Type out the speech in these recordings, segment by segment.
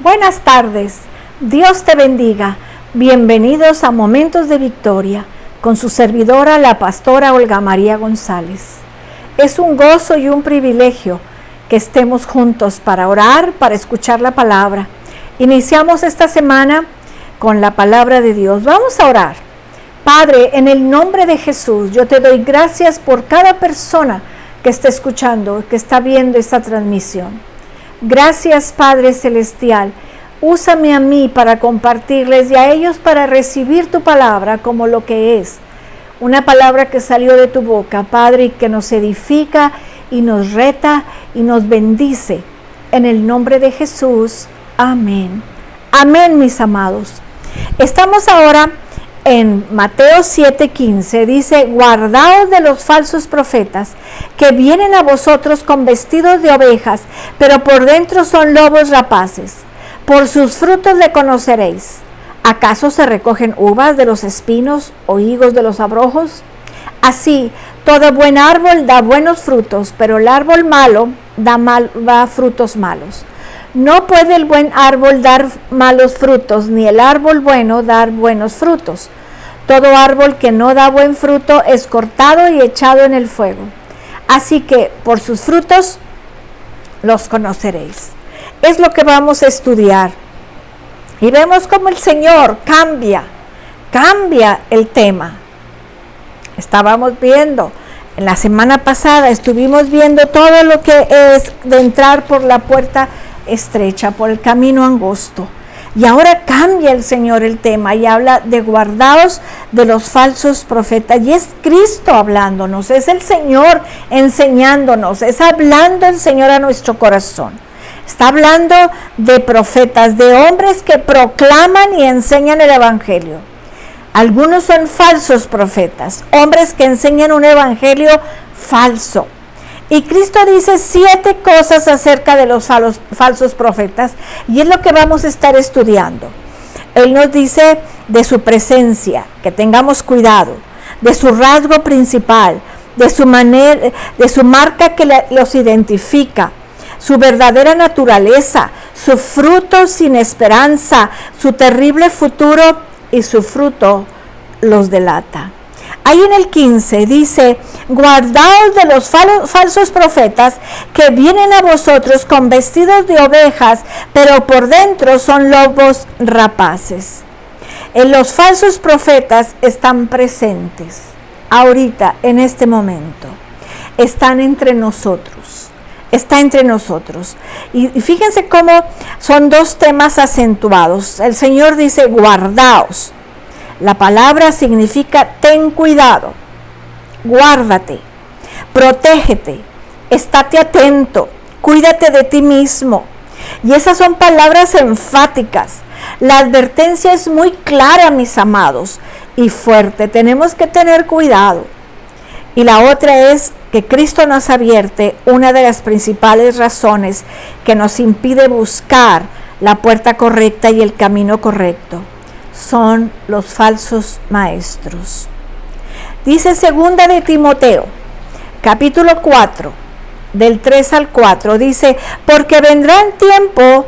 Buenas tardes, Dios te bendiga. Bienvenidos a Momentos de Victoria con su servidora, la pastora Olga María González. Es un gozo y un privilegio que estemos juntos para orar, para escuchar la palabra. Iniciamos esta semana con la palabra de Dios. Vamos a orar. Padre, en el nombre de Jesús, yo te doy gracias por cada persona que está escuchando, que está viendo esta transmisión. Gracias, Padre Celestial. Úsame a mí para compartirles y a ellos para recibir tu palabra como lo que es. Una palabra que salió de tu boca, Padre, y que nos edifica y nos reta y nos bendice. En el nombre de Jesús. Amén. Amén, mis amados. Estamos ahora en Mateo 7:15, dice: guardaos de los falsos profetas que vienen a vosotros con vestidos de ovejas, pero por dentro son lobos rapaces. Por sus frutos le conoceréis. ¿Acaso se recogen uvas de los espinos o higos de los abrojos? Así, todo buen árbol da buenos frutos, pero el árbol malo da frutos malos. No puede el buen árbol dar malos frutos, ni el árbol bueno dar buenos frutos. Todo árbol que no da buen fruto es cortado y echado en el fuego. Así que por sus frutos los conoceréis. Es lo que vamos a estudiar. Y vemos cómo el Señor cambia el tema. Estábamos viendo, en la semana pasada estuvimos viendo todo lo que es de entrar por la puerta estrecha, por el camino angosto. Y ahora cambia el Señor el tema y habla de guardaos de los falsos profetas. Y es Cristo hablándonos, es el Señor enseñándonos, es hablando el Señor a nuestro corazón. Está hablando de profetas, de hombres que proclaman y enseñan el Evangelio. Algunos son falsos profetas, hombres que enseñan un evangelio falso. Y Cristo dice 7 cosas acerca de los falsos profetas, y es lo que vamos a estar estudiando. Él nos dice de su presencia, que tengamos cuidado, de su rasgo principal, de su marca que los identifica, su verdadera naturaleza, su fruto sin esperanza, su terrible futuro y su fruto los delata. Ahí en el 15 dice: guardaos de los falsos profetas que vienen a vosotros con vestidos de ovejas, pero por dentro son lobos rapaces. Los falsos profetas están presentes ahorita, en este momento. Están entre nosotros. Está entre nosotros. Y fíjense cómo son 2 temas acentuados. El Señor dice: guardaos. La palabra significa ten cuidado, guárdate, protégete, estate atento, cuídate de ti mismo. Y esas son palabras enfáticas. La advertencia es muy clara, mis amados, y fuerte. Tenemos que tener cuidado. Y la otra es que Cristo nos advierte una de las principales razones que nos impide buscar la puerta correcta y el camino correcto. Son los falsos maestros. Dice 2 de Timoteo, capítulo 4, del 3 al 4, dice: porque vendrán tiempo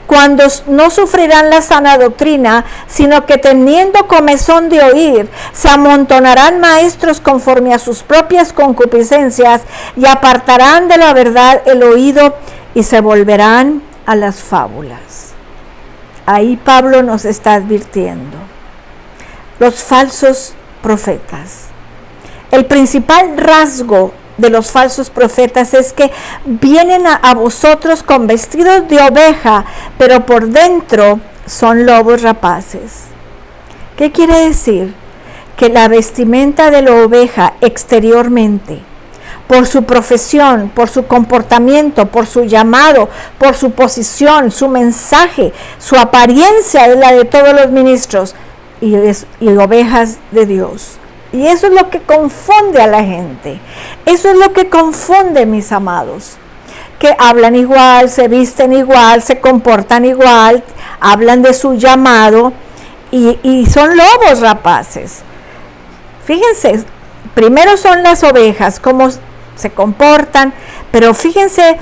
cuando no sufrirán la sana doctrina, sino que teniendo comezón de oír, se amontonarán maestros conforme a sus propias concupiscencias, y apartarán de la verdad el oído, y se volverán a las fábulas. Ahí Pablo nos está advirtiendo. Los falsos profetas. El principal rasgo de los falsos profetas es que vienen a vosotros con vestidos de oveja, pero por dentro son lobos rapaces. ¿Qué quiere decir? Que la vestimenta de la oveja exteriormente, por su profesión, por su comportamiento, por su llamado, por su posición, su mensaje, su apariencia es la de todos los ministros y ovejas de Dios. Y eso es lo que confunde a la gente. Eso es lo que confunde, mis amados. Que hablan igual, se visten igual, se comportan igual, hablan de su llamado y son lobos rapaces. Fíjense, primero son las ovejas, cómo se comportan, pero fíjense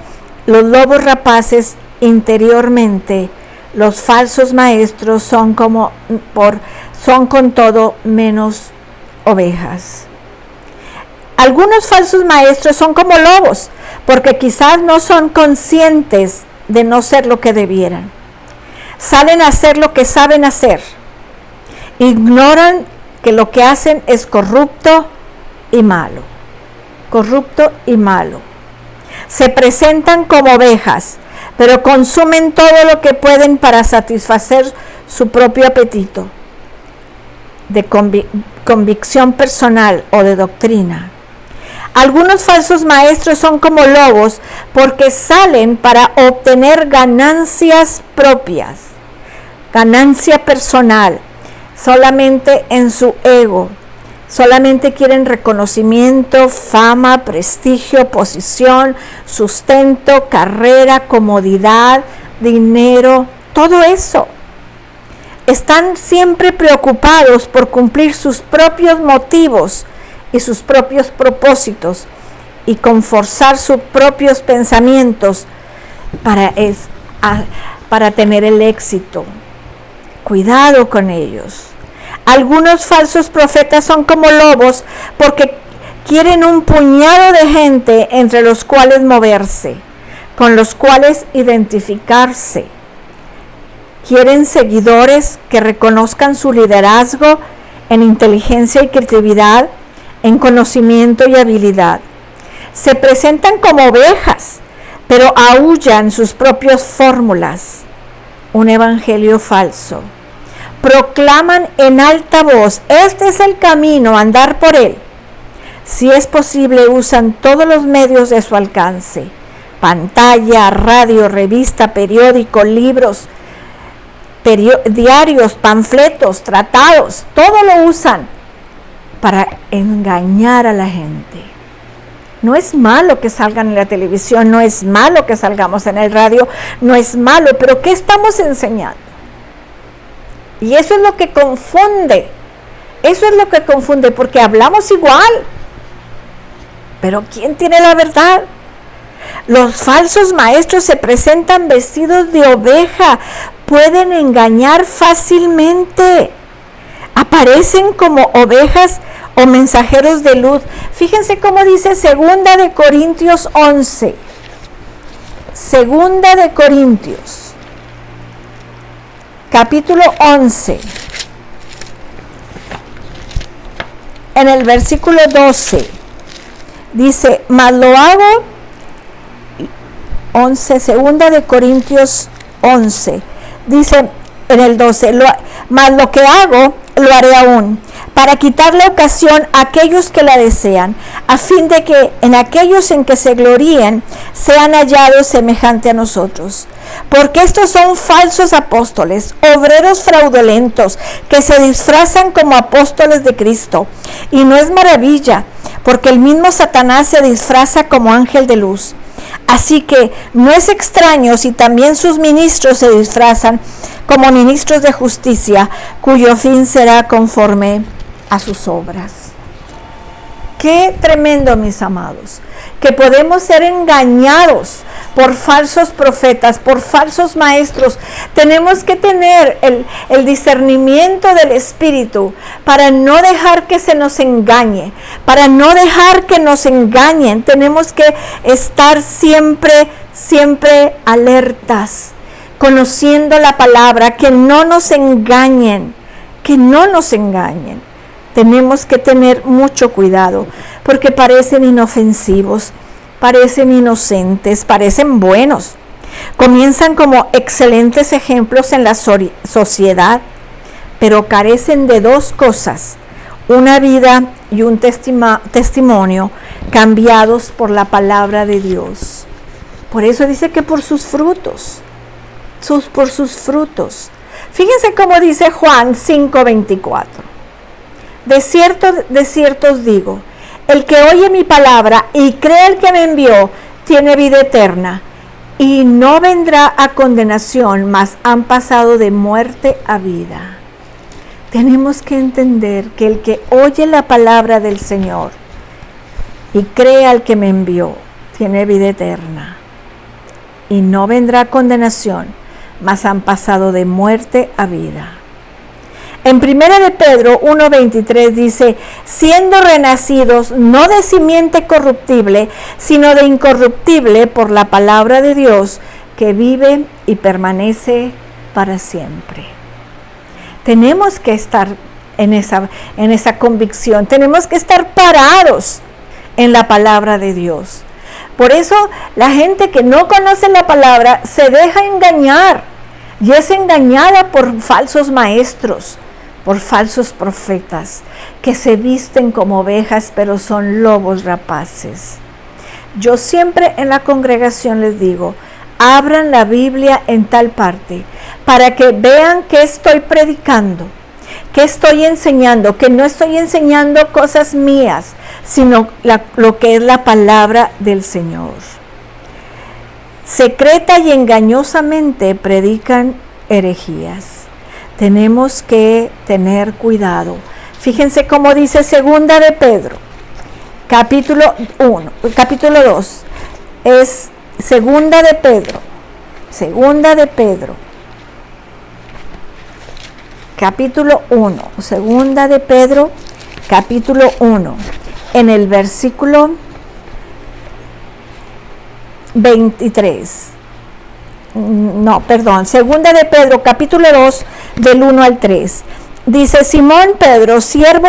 los lobos rapaces interiormente Los falsos maestros son con todo menos ovejas. Algunos falsos maestros son como lobos, porque quizás no son conscientes de no ser lo que debieran. Salen a hacer lo que saben hacer. Ignoran que lo que hacen es corrupto y malo. Corrupto y malo. Se presentan como ovejas, pero consumen todo lo que pueden para satisfacer su propio apetito de convicción personal o de doctrina. Algunos falsos maestros son como lobos porque salen para obtener ganancias propias, ganancia personal, solamente en su ego. Solamente quieren reconocimiento, fama, prestigio, posición, sustento, carrera, comodidad, dinero, todo eso. Están siempre preocupados por cumplir sus propios motivos y sus propios propósitos y con forzar sus propios pensamientos para tener el éxito. Cuidado con ellos. Algunos falsos profetas son como lobos porque quieren un puñado de gente entre los cuales moverse, con los cuales identificarse. Quieren seguidores que reconozcan su liderazgo en inteligencia y creatividad, en conocimiento y habilidad. Se presentan como ovejas, pero aúllan sus propias fórmulas. Un evangelio falso. Proclaman en alta voz, este es el camino, andar por él. Si es posible, usan todos los medios de su alcance. Pantalla, radio, revista, periódico, libros, diarios, panfletos, tratados, todo lo usan para engañar a la gente. No es malo que salgan en la televisión, no es malo que salgamos en el radio, no es malo, pero ¿qué estamos enseñando? Y eso es lo que confunde, porque hablamos igual, pero ¿quién tiene la verdad? Los falsos maestros se presentan vestidos de oveja, pueden engañar fácilmente, aparecen como ovejas o mensajeros de luz. Fíjense cómo dice 2 de Corintios 11, 2 de Corintios. Capítulo 11, en el versículo 12, dice, mas lo hago, 11, 2 de Corintios 11, dice en el 12, mas lo que hago, lo haré aún, para quitar la ocasión a aquellos que la desean, a fin de que en aquellos en que se gloríen sean hallados semejante a nosotros. Porque estos son falsos apóstoles, obreros fraudulentos, que se disfrazan como apóstoles de Cristo. Y no es maravilla, porque el mismo Satanás se disfraza como ángel de luz. Así que no es extraño si también sus ministros se disfrazan como ministros de justicia, cuyo fin será conforme a sus obras. Qué tremendo, mis amados, que podemos ser engañados por falsos profetas, por falsos maestros. Tenemos que tener el discernimiento del Espíritu para no dejar que se nos engañe, para no dejar que nos engañen. Tenemos que estar siempre alertas, conociendo la palabra, que no nos engañen, Tenemos que tener mucho cuidado, porque parecen inofensivos, parecen inocentes, parecen buenos. Comienzan como excelentes ejemplos en la sociedad, pero carecen de dos cosas: una vida y un testimonio cambiados por la palabra de Dios. Por eso dice que por sus frutos. Fíjense cómo dice Juan 5:24. De cierto os digo, el que oye mi palabra y cree al que me envió, tiene vida eterna, y no vendrá a condenación, mas han pasado de muerte a vida. Tenemos que entender que el que oye la palabra del Señor y cree al que me envió, tiene vida eterna, y no vendrá a condenación, mas han pasado de muerte a vida. En 1 de Pedro 1:23 dice, siendo renacidos no de simiente corruptible, sino de incorruptible por la palabra de Dios, que vive y permanece para siempre. Tenemos que estar en esa convicción, tenemos que estar parados en la palabra de Dios. Por eso la gente que no conoce la palabra se deja engañar y es engañada por falsos maestros, por falsos profetas que se visten como ovejas pero son lobos rapaces. Yo siempre en la congregación les digo, abran la Biblia en tal parte para que vean qué estoy predicando, qué estoy enseñando, que no estoy enseñando cosas mías, sino lo que es la palabra del Señor. Secreta y engañosamente predican herejías. Tenemos que tener cuidado. Fíjense cómo dice 2 de Pedro, capítulo 2, es 2 de Pedro, capítulo 1, 2 de Pedro, capítulo 1, en el versículo 23. No, perdón, 2 de Pedro, capítulo 2, del 1 al 3. Dice, Simón Pedro, siervo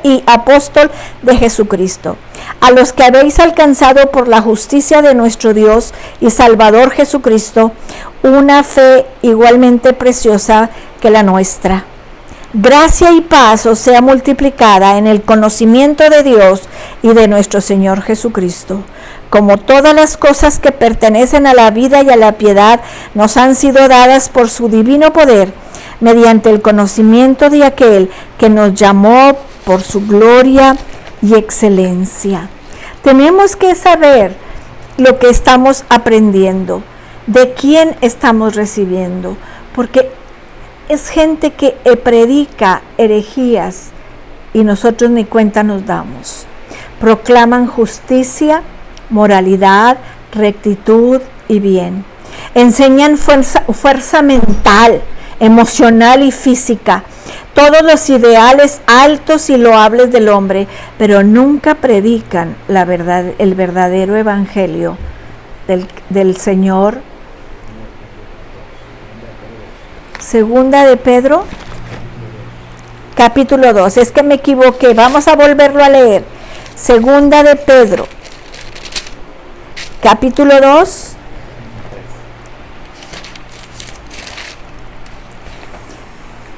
y apóstol de Jesucristo, a los que habéis alcanzado por la justicia de nuestro Dios y Salvador Jesucristo, una fe igualmente preciosa que la nuestra. Gracia y paz os sea multiplicada en el conocimiento de Dios y de nuestro Señor Jesucristo. Como todas las cosas que pertenecen a la vida y a la piedad nos han sido dadas por su divino poder, mediante el conocimiento de aquel que nos llamó por su gloria y excelencia. Tenemos que saber lo que estamos aprendiendo, de quién estamos recibiendo, porque es gente que predica herejías y nosotros ni cuenta nos damos. Proclaman justicia, moralidad, rectitud y bien. Enseñan fuerza mental, emocional y física, todos los ideales altos y loables del hombre, pero nunca predican la verdad, el verdadero evangelio del Señor. 2 de Pedro, capítulo 2. Es que me equivoqué, vamos a volverlo a leer. 2 de Pedro, capítulo 2.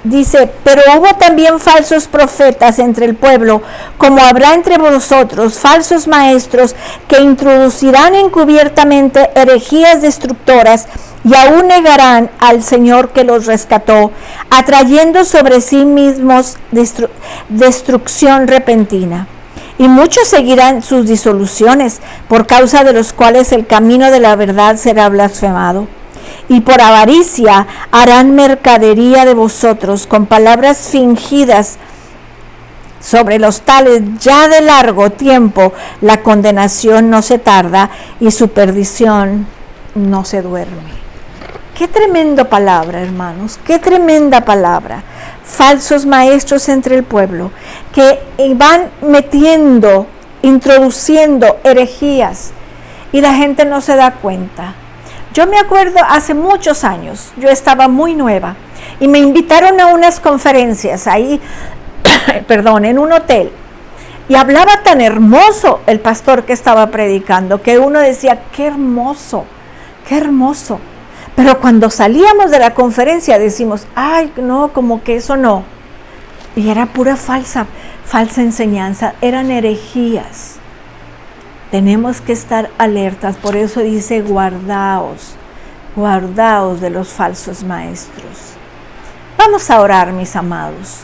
Dice, pero hubo también falsos profetas entre el pueblo, como habrá entre vosotros falsos maestros que introducirán encubiertamente herejías destructoras y aún negarán al Señor que los rescató, atrayendo sobre sí mismos destrucción repentina. Y muchos seguirán sus disoluciones, por causa de los cuales el camino de la verdad será blasfemado. Y por avaricia harán mercadería de vosotros con palabras fingidas. Sobre los tales ya de largo tiempo la condenación no se tarda y su perdición no se duerme. Qué tremenda palabra, hermanos, qué tremenda palabra. Falsos maestros entre el pueblo que van introduciendo herejías y la gente no se da cuenta. Yo me acuerdo hace muchos años, yo estaba muy nueva y me invitaron a unas conferencias ahí, en un hotel, y hablaba tan hermoso el pastor que estaba predicando que uno decía, qué hermoso, qué hermoso. Pero cuando salíamos de la conferencia decimos, ay, no, como que eso no. Y era pura falsa enseñanza, eran herejías. Tenemos que estar alertas, por eso dice, guardaos de los falsos maestros. Vamos a orar, mis amados.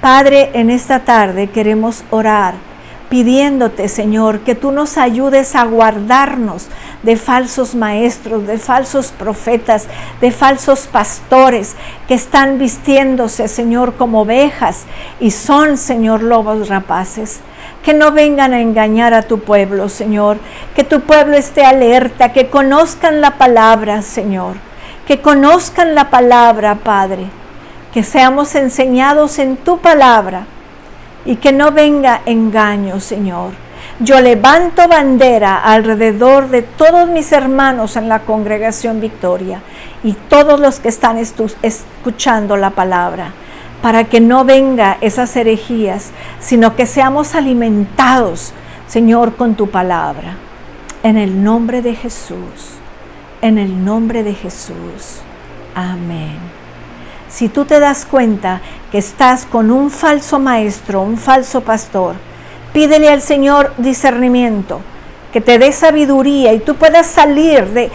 Padre, en esta tarde queremos orar, pidiéndote, Señor, que tú nos ayudes a guardarnos de falsos maestros, de falsos profetas, de falsos pastores que están vistiéndose, Señor, como ovejas y son, Señor, lobos rapaces. Que no vengan a engañar a tu pueblo, Señor. Que tu pueblo esté alerta, que conozcan la palabra, Señor. Que conozcan la palabra, Padre. Que seamos enseñados en tu palabra y que no venga engaño, Señor. Yo levanto bandera alrededor de todos mis hermanos en la congregación Victoria y todos los que están escuchando la palabra, para que no venga esas herejías, sino que seamos alimentados, Señor, con tu palabra. En el nombre de Jesús, en el nombre de Jesús. Amén. Si tú te das cuenta que estás con un falso maestro, un falso pastor, pídele al Señor discernimiento, que te dé sabiduría y tú puedas salir de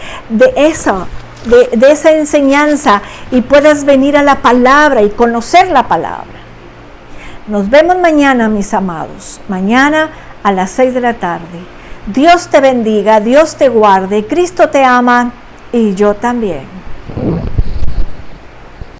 esa enseñanza y puedas venir a la palabra y conocer la palabra. Nos vemos mañana, mis amados, mañana a las 6 de la tarde. Dios te bendiga, Dios te guarde, Cristo te ama y yo también.